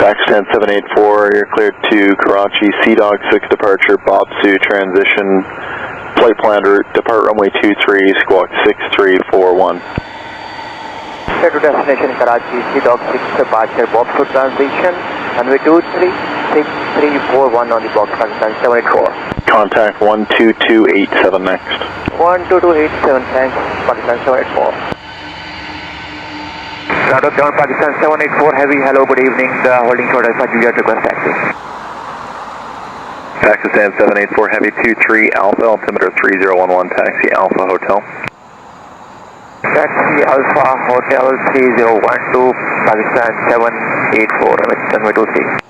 Pakistan 784, you're cleared to Karachi, Sea-Dog 6 departure, Bob Sioux transition, flight plan route, depart runway 23, squawk 6341. Clear to destination Karachi, Sea-Dog 6 departure, Bob Sioux transition, runway 23, 6341 on the box, Pakistan 784. Contact 12287 next. 12287, thanks, Pakistan 784. Radar down Pakistan 784 heavy, hello, good evening, holding short Alpha Juliet request taxi. Pakistan 784 heavy 23 Alpha, altimeter 3011, taxi Alpha Hotel. Taxi Alpha Hotel 3012, Pakistan 784, runway 23.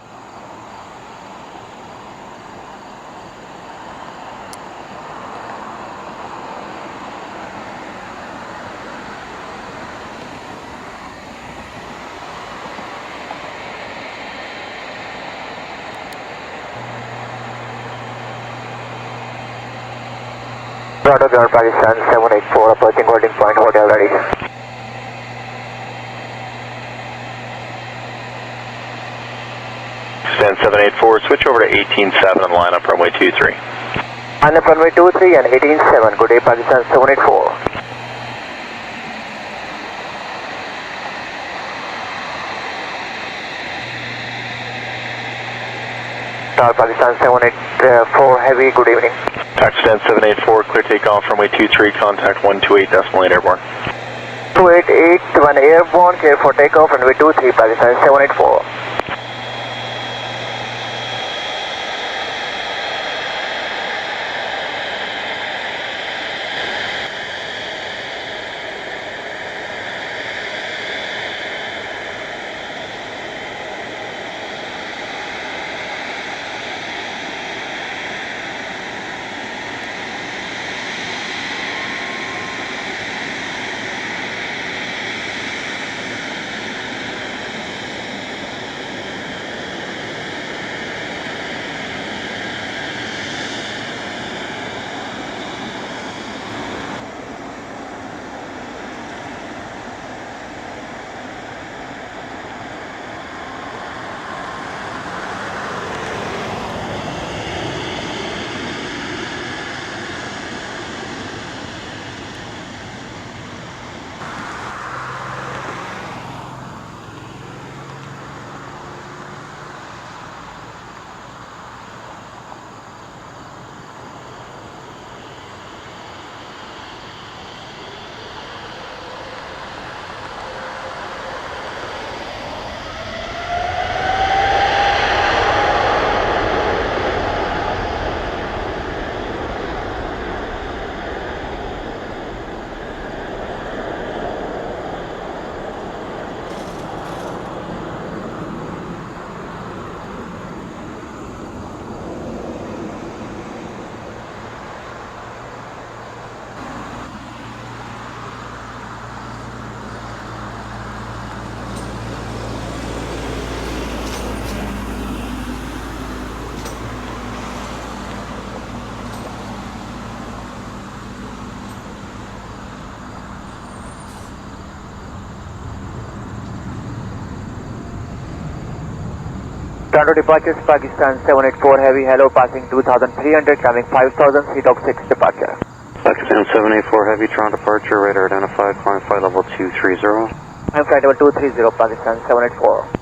Radar ground Pakistan 784, approaching holding point, hotel ready. Pakistan 784, switch over to 187 and line up runway 23. Line up runway 23 and 187, good day Pakistan 784. Pakistan 784 heavy, good evening. Pakistan 784, clear takeoff runway 23, contact 128.8 airborne. 2881 airborne, clear for takeoff, runway 23, Pakistan 784. Toronto departures Pakistan 784 heavy, hello, passing 2300, coming 5000, Sea-Dog 6 departure. Pakistan 784 heavy, Toronto departure, radar identified, climb flight level 230. I'm flight level 230, Pakistan 784.